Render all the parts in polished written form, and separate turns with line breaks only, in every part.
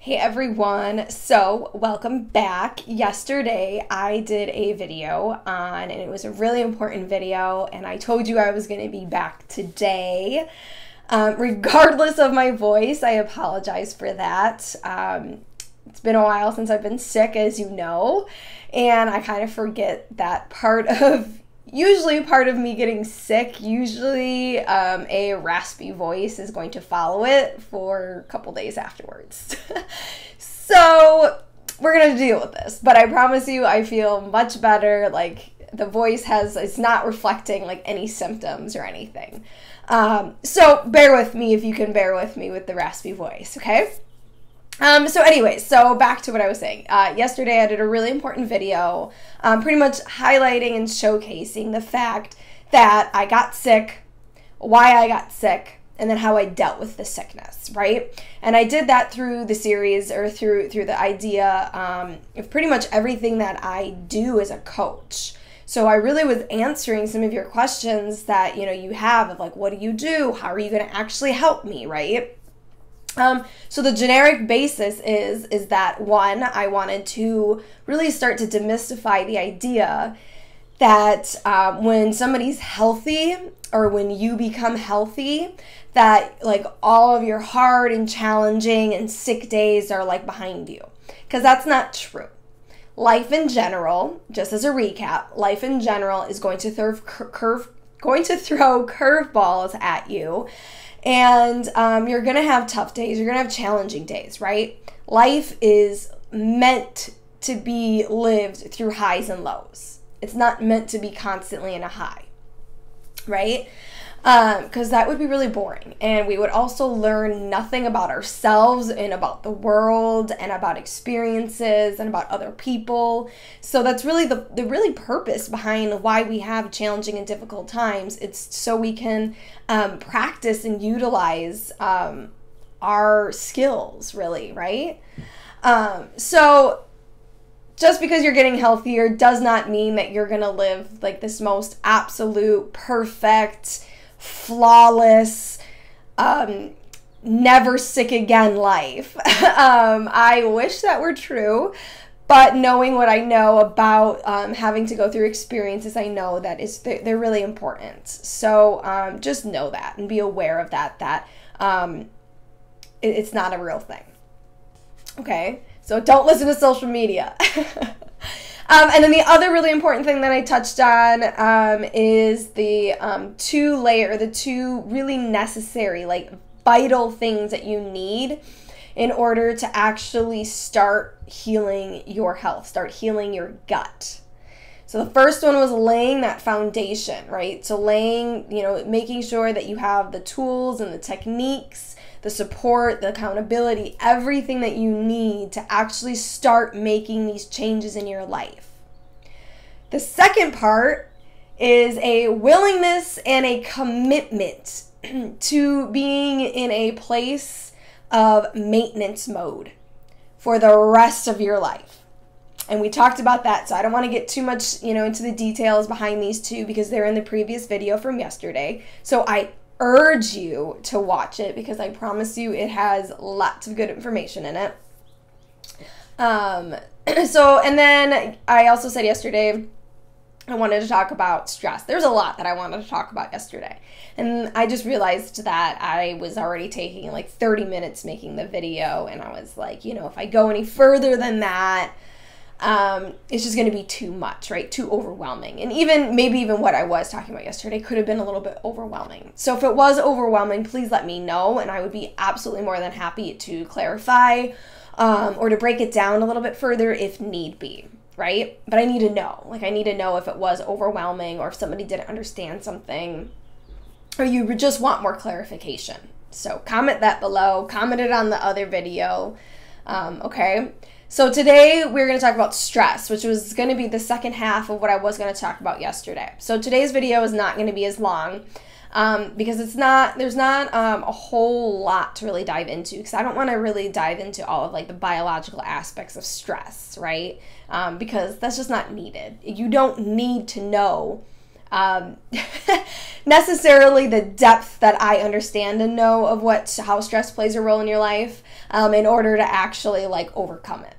Hey everyone, so welcome back. Yesterday I did a video and it was a really important video, and I told you I was going to be back today. Regardless of my voice, I apologize for that. It's been a while since I've been sick, as you know, and I kind of forget that part of me getting sick, a raspy voice is going to follow it for a couple days afterwards. So we're going to deal with this, but I promise you I feel much better. Like the voice it's not reflecting like any symptoms or anything. So bear with me if you can bear with me with the raspy voice, okay? So back to what I was saying. Yesterday I did a really important video, pretty much highlighting and showcasing the fact that I got sick, why I got sick, and then how I dealt with the sickness, right? And I did that through the series, or through the idea of pretty much everything that I do as a coach. So I really was answering some of your questions that, you have of like, what do you do? How are you going to actually help me, right? So the generic basis is that, one, I wanted to really start to demystify the idea that when somebody's healthy, or when you become healthy, that like all of your hard and challenging and sick days are like behind you, because that's not true. Life in general, just as a recap, life in general is going to throw curveballs at you. And you're going to have tough days. You're going to have challenging days, right? Life is meant to be lived through highs and lows. It's not meant to be constantly in a high, right? Because that would be really boring. And we would also learn nothing about ourselves and about the world and about experiences and about other people. So that's really the really purpose behind why we have challenging and difficult times. It's so we can practice and utilize our skills, really, right? So just because you're getting healthier does not mean that you're going to live like this most absolute, perfect, flawless, never sick again life. I wish that were true, but knowing what I know about having to go through experiences, I know that they're really important. So just know that and be aware of that it's not a real thing. Okay, so don't listen to social media. And then the other really important thing that I touched on is the two really necessary, like vital things that you need in order to actually start healing your health, start healing your gut. So the first one was laying that foundation, right? So making sure that you have the tools and the techniques, the support, the accountability, everything that you need to actually start making these changes in your life. The second part is a willingness and a commitment to being in a place of maintenance mode for the rest of your life. And we talked about that, so I don't want to get too much, into the details behind these two because they're in the previous video from yesterday. So I urge you to watch it because I promise you it has lots of good information in it. And then I also said yesterday I wanted to talk about stress. There's a lot that I wanted to talk about yesterday. And I just realized that I was already taking like 30 minutes making the video, and I was like, if I go any further than that, it's just going to be too much, right? Too overwhelming. And maybe even what I was talking about yesterday could have been a little bit overwhelming. So if it was overwhelming, please let me know, and I would be absolutely more than happy to clarify or to break it down a little bit further if need be, right? But I need to know. Like, I need to know if it was overwhelming or if somebody didn't understand something or you would just want more clarification. So comment that below. Comment it on the other video, okay? So today we're going to talk about stress, which was going to be the second half of what I was going to talk about yesterday. So today's video is not going to be as long because there's not a whole lot to really dive into, because I don't want to really dive into all of like the biological aspects of stress, right? Because that's just not needed. You don't need to know um, necessarily the depth that I understand and know of how stress plays a role in your life in order to actually like overcome it.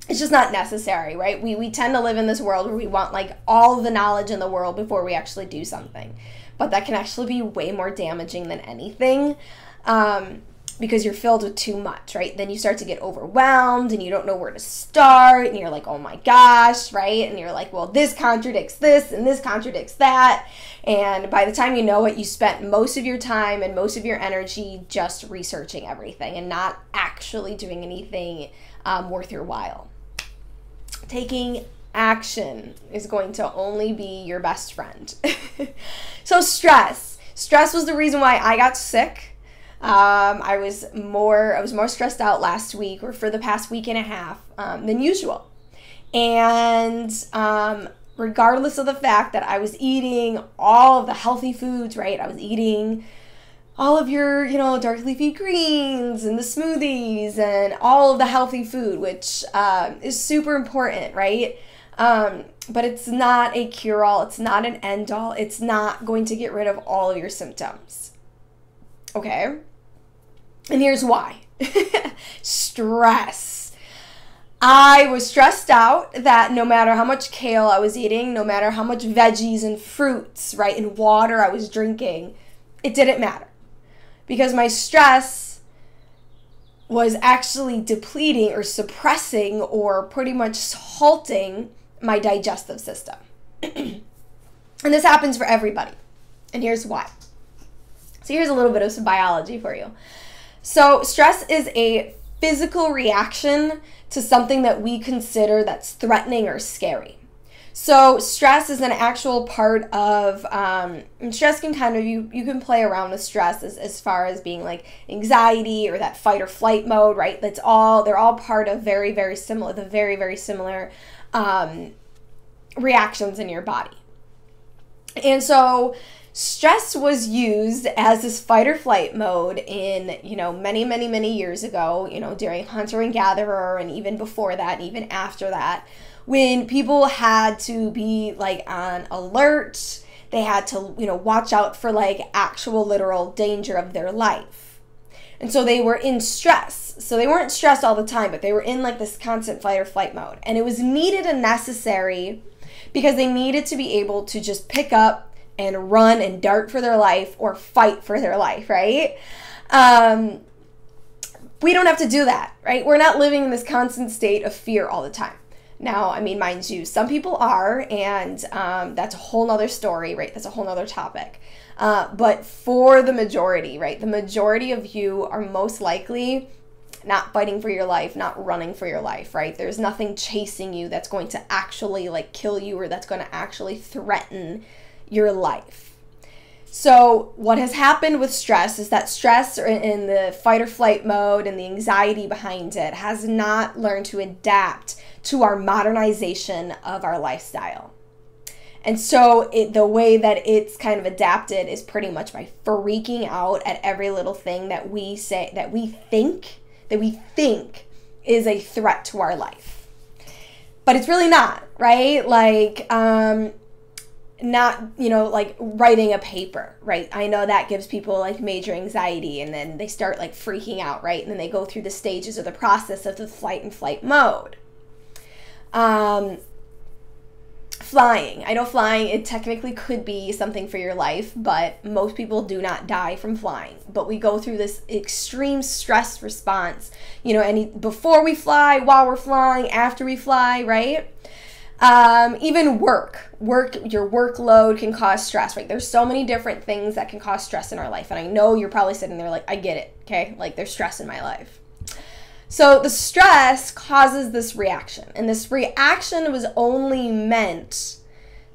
It's just not necessary, right? We tend to live in this world where we want like all of the knowledge in the world before we actually do something. But that can actually be way more damaging than anything because you're filled with too much, right? Then you start to get overwhelmed and you don't know where to start and you're like, oh my gosh, right? And you're like, well, this contradicts this and this contradicts that. And by the time you know it, you spent most of your time and most of your energy just researching everything and not actually doing anything worth your while. Taking action is going to only be your best friend. So stress was the reason why I got sick. I was more stressed out last week or for the past week and a half than usual. And regardless of the fact that I was eating all of the healthy foods, right? I was eating all of your, dark leafy greens and the smoothies and all of the healthy food, which is super important, right? But it's not a cure-all. It's not an end-all. It's not going to get rid of all of your symptoms. Okay? And here's why. Stress. I was stressed out that no matter how much kale I was eating, no matter how much veggies and fruits, right, and water I was drinking, it didn't matter. Because my stress was actually depleting or suppressing or pretty much halting my digestive system. And this happens for everybody. And here's why. So here's a little bit of some biology for you. So stress is a physical reaction to something that we consider that's threatening or scary. So stress is an actual part of, stress can kind of, you can play around with stress as far as being like anxiety or that fight or flight mode, right? They're all part of very, very similar reactions in your body. And so stress was used as this fight or flight mode in, many, many, many years ago, during hunter and gatherer and even before that and even after that, when people had to be like on alert, they had to, watch out for like actual literal danger of their life. And so they were in stress. So they weren't stressed all the time, but they were in like this constant fight or flight mode. And it was needed and necessary because they needed to be able to just pick up and run and dart for their life or fight for their life, right? We don't have to do that, right? We're not living in this constant state of fear all the time. Now, mind you, some people are, and that's a whole nother story, right? That's a whole nother topic. But for the majority, right? The majority of you are most likely not fighting for your life, not running for your life, right? There's nothing chasing you that's going to actually like kill you or that's going to actually threaten your life. So what has happened with stress is that stress in the fight or flight mode and the anxiety behind it has not learned to adapt to our modernization of our lifestyle. And so the way that it's kind of adapted is pretty much by freaking out at every little thing that we say, that we think is a threat to our life. But it's really not, right? Like, not, like writing a paper, right? I know that gives people like major anxiety and then they start like freaking out, right? And then they go through the stages of the process of the flight and flight mode. Flying. I know flying, it technically could be something for your life, but most people do not die from flying. But we go through this extreme stress response, before we fly, while we're flying, after we fly, right? Even work, your workload can cause stress, right? There's so many different things that can cause stress in our life. And I know you're probably sitting there like, I get it, okay? Like there's stress in my life. So the stress causes this reaction. And this reaction was only meant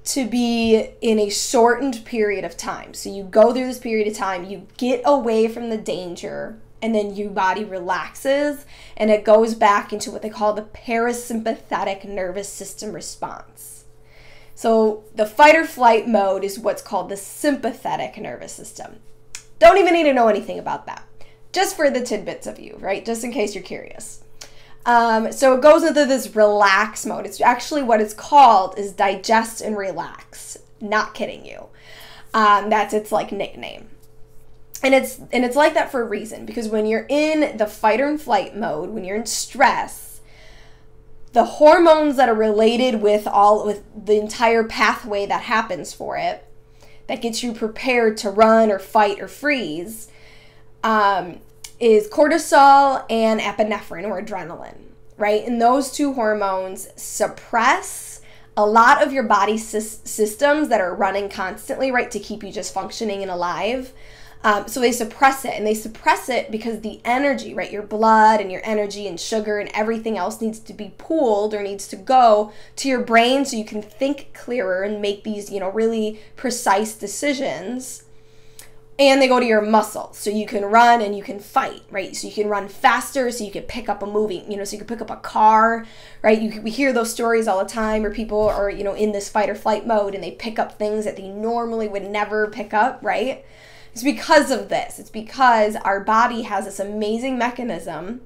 to be in a shortened period of time. So you go through this period of time, you get away from the danger, and then your body relaxes and it goes back into what they call the parasympathetic nervous system response. So the fight or flight mode is what's called the sympathetic nervous system. Don't even need to know anything about that. Just for the tidbits of you, right? Just in case you're curious. So it goes into this relax mode. It's actually what it's called is digest and relax. Not kidding you. That's its like nickname. And it's like that for a reason, because when you're in the fight or flight mode, when you're in stress, the hormones that are related with the entire pathway that happens for it, that gets you prepared to run or fight or freeze, is cortisol and epinephrine, or adrenaline, right? And those two hormones suppress a lot of your body systems that are running constantly, right, to keep you just functioning and alive. So they suppress it, and they suppress it because the energy, right, your blood and your energy and sugar and everything else needs to be pooled, or needs to go to your brain so you can think clearer and make these, really precise decisions. And they go to your muscles, so you can run and you can fight, right? So you can run faster, so you can pick up a moving, so you can pick up a car, right? We hear those stories all the time where people are, in this fight or flight mode, and they pick up things that they normally would never pick up, right? It's because of this. It's because our body has this amazing mechanism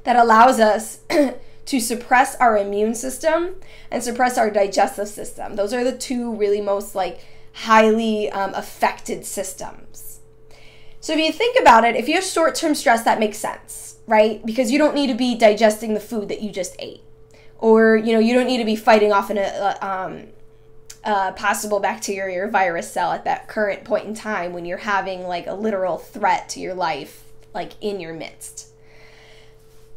that allows us to suppress our immune system and suppress our digestive system. Those are the two really most highly affected systems. So if you think about it, if you have short-term stress, that makes sense, right? Because you don't need to be digesting the food that you just ate, or you don't need to be fighting off a possible bacteria or virus cell at that current point in time when you're having a literal threat to your life in your midst.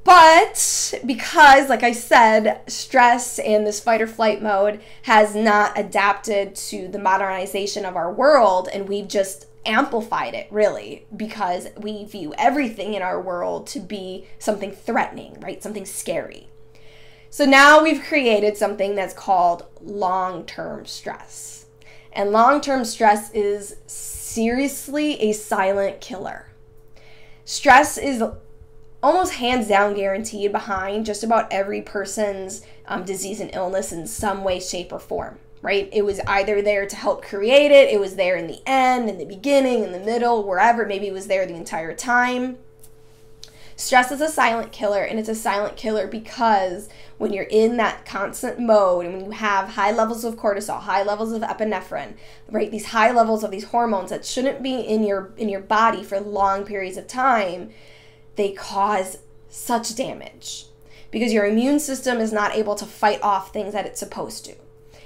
But because, like I said, stress and this fight or flight mode has not adapted to the modernization of our world, and we've just amplified it, really, because we view everything in our world to be something threatening, right? Something scary. So now we've created something that's called long-term stress. And long-term stress is seriously a silent killer. Stress is almost hands down guaranteed behind just about every person's disease and illness in some way, shape, or form, right? It was either there to help create it, it was there in the end, in the beginning, in the middle, wherever, maybe it was there the entire time. Stress is a silent killer, and it's a silent killer because when you're in that constant mode, and when you have high levels of cortisol, high levels of epinephrine, right, these high levels of these hormones that shouldn't be in your body for long periods of time, they cause such damage because your immune system is not able to fight off things that it's supposed to.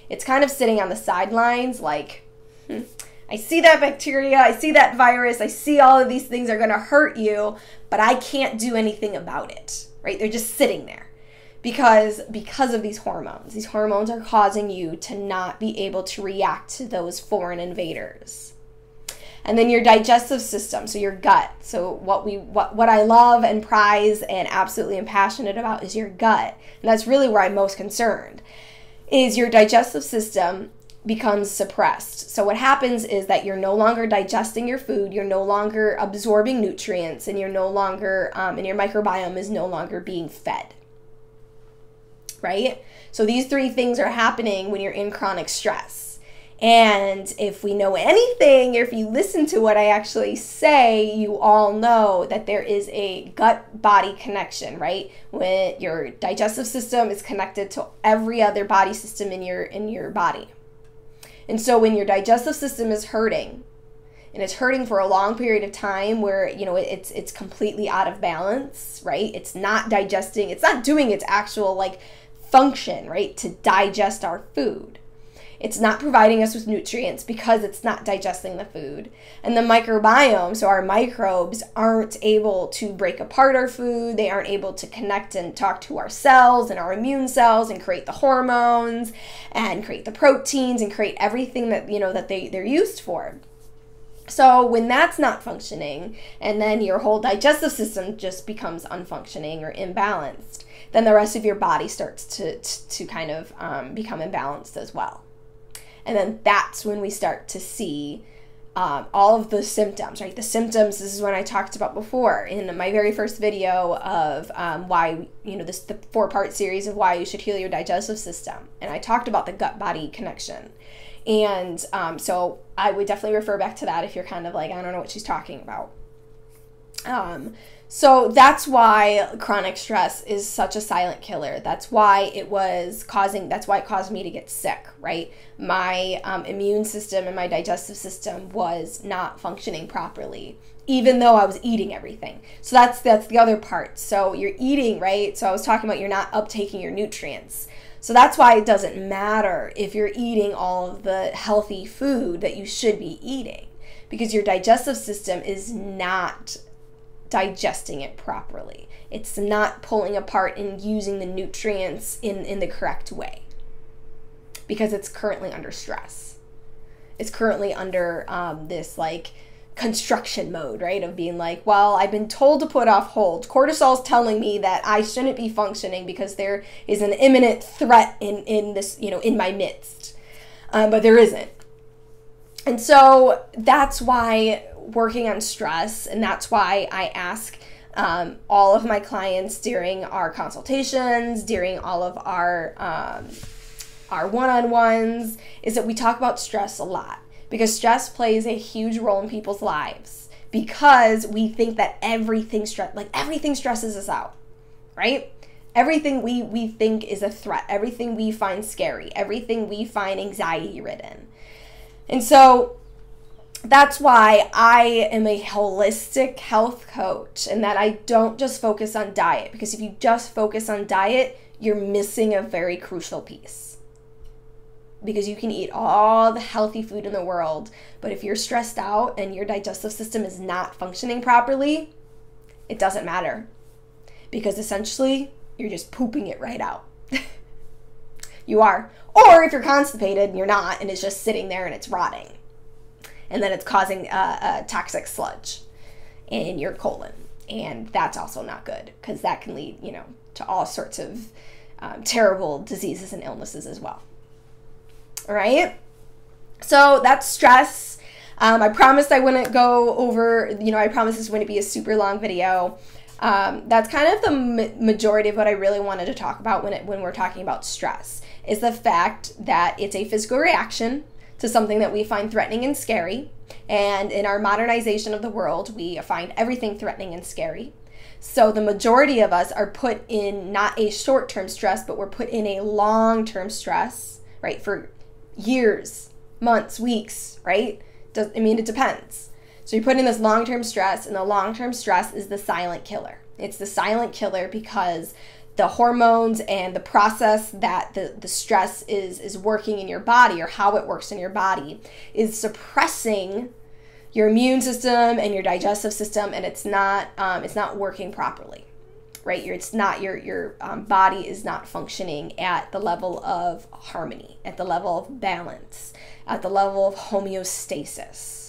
It's kind of sitting on the sidelines I see that bacteria, I see that virus, I see all of these things are going to hurt you, but I can't do anything about it, right? They're just sitting there because of these hormones. These hormones are causing you to not be able to react to those foreign invaders. And then your digestive system, so your gut. So what I love and prize and absolutely am passionate about is your gut. And that's really where I'm most concerned, is your digestive system becomes suppressed. So what happens is that you're no longer digesting your food, you're no longer absorbing nutrients, and you're no longer, and your microbiome is no longer being fed, right? So these three things are happening when you're in chronic stress. And if we know anything, or if you listen to what I actually say, you all know that there is a gut-body connection, right? When your digestive system is connected to every other body system in your body. And so when your digestive system is hurting, and it's hurting for a long period of time where, it's completely out of balance, right? It's not digesting, it's not doing its actual function, right, to digest our food. It's not providing us with nutrients because it's not digesting the food. And the microbiome, so our microbes, aren't able to break apart our food. They aren't able to connect and talk to our cells and our immune cells and create the hormones and create the proteins and create everything that, that they're used for. So when that's not functioning, and then your whole digestive system just becomes unfunctioning or imbalanced, then the rest of your body starts to kind of become imbalanced as well. And then that's when we start to see all of the symptoms, right? The symptoms, this is what I talked about before in my very first video of why, the 4-part series of why you should heal your digestive system. And I talked about the gut-body connection. And so I would definitely refer back to that if you're kind of I don't know what she's talking about. So that's why chronic stress is such a silent killer. That's why it caused me to get sick, right? My immune system and my digestive system was not functioning properly, even though I was eating everything. So that's the other part. So you're eating, right? So I was talking about you're not uptaking your nutrients. So that's why it doesn't matter if you're eating all of the healthy food that you should be eating, because your digestive system is not digesting it properly. It's not pulling apart and using the nutrients in the correct way, because it's currently under stress. It's currently under this like construction mode, right? Of being like, well, I've been told to put off hold. Cortisol's telling me that I shouldn't be functioning because there is an imminent threat in this, in my midst. But there isn't. And so that's why working on stress, and that's why I ask all of my clients during our consultations, during all of our one-on-ones, is that we talk about stress a lot, because stress plays a huge role in people's lives, because we think that everything stresses us out, right? Everything we think is a threat, everything we find scary, everything we find anxiety-ridden. And so that's why I am a holistic health coach, and that I don't just focus on diet, because if you just focus on diet, you're missing a very crucial piece. Because you can eat all the healthy food in the world, but if you're stressed out and your digestive system is not functioning properly, it doesn't matter, because essentially you're just pooping it right out. You are. Or if you're constipated and you're not, and it's just sitting there and it's rotting, and then it's causing a toxic sludge in your colon, and that's also not good, because that can lead, to all sorts of terrible diseases and illnesses as well. All right, so that's stress. I promised I wouldn't go over, I promised this wouldn't be a super long video. That's kind of the majority of what I really wanted to talk about when we're talking about stress, is the fact that it's a physical reaction to something that we find threatening and scary. And in our modernization of the world, we find everything threatening and scary. So the majority of us are put in not a short-term stress, but we're put in a long-term stress, right? For years, months, weeks, right? It depends. So you're put in this long-term stress, and the long-term stress is the silent killer. It's the silent killer because the hormones and the process that the stress is working in your body, or how it works in your body, is suppressing your immune system and your digestive system, and it's not working properly, right? Your body is not functioning at the level of harmony, at the level of balance, at the level of homeostasis.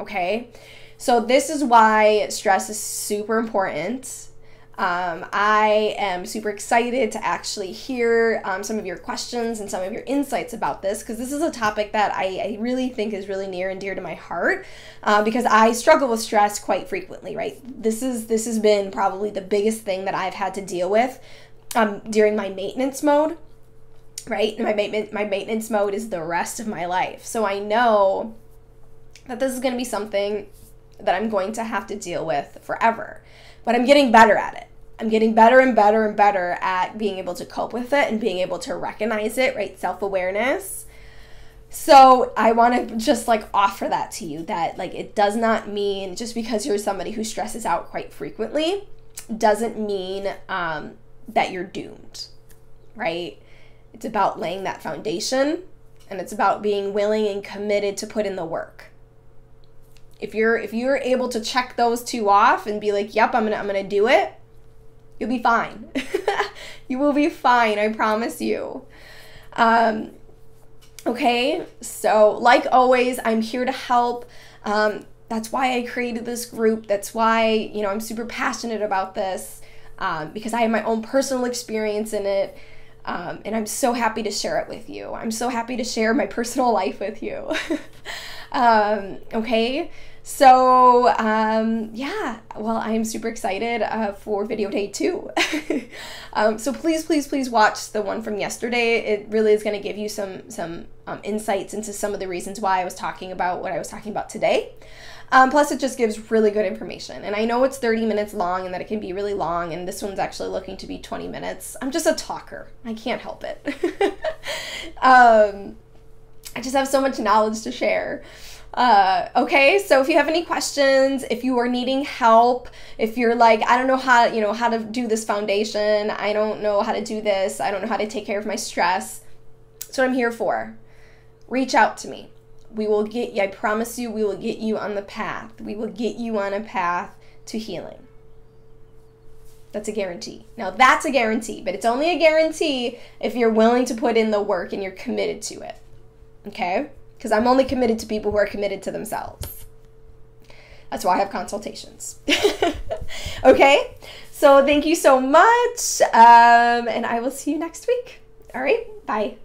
Okay, so this is why stress is super important. I am super excited to actually hear some of your questions and some of your insights about this, because this is a topic that I really think is really near and dear to my heart, because I struggle with stress quite frequently, right? This has been probably the biggest thing that I've had to deal with during my maintenance mode, right? My maintenance mode is the rest of my life. So I know that this is going to be something that I'm going to have to deal with forever. But I'm getting better at it. I'm getting better and better and better at being able to cope with it and being able to recognize it, right? Self-awareness. So I want to just offer that to you, that it does not mean, just because you're somebody who stresses out quite frequently, doesn't mean that you're doomed, right? It's about laying that foundation, and it's about being willing and committed to put in the work. If you're able to check those two off and be like, yep, I'm gonna do it, you'll be fine. You will be fine, I promise you. Okay, so like always, I'm here to help. That's why I created this group. That's why, I'm super passionate about this, because I have my own personal experience in it. And I'm so happy to share it with you. I'm so happy to share my personal life with you. Okay, so yeah, well, I'm super excited for video day 2. So please watch the one from yesterday. It really is going to give you some insights into some of the reasons why I was talking about what I was talking about today. Plus, it just gives really good information. And I know it's 30 minutes long and that it can be really long, and this one's actually looking to be 20 minutes. I'm just a talker. I can't help it. I just have so much knowledge to share. Okay, so if you have any questions, if you are needing help, if you're like, I don't know how, how to do this foundation, I don't know how to do this, I don't know how to take care of my stress, that's what I'm here for. Reach out to me. We will get you, I promise you, we will get you on the path. We will get you on a path to healing. That's a guarantee. Now, that's a guarantee, but it's only a guarantee if you're willing to put in the work and you're committed to it. Okay? Because I'm only committed to people who are committed to themselves. That's why I have consultations. Okay? So thank you so much. And I will see you next week. All right? Bye.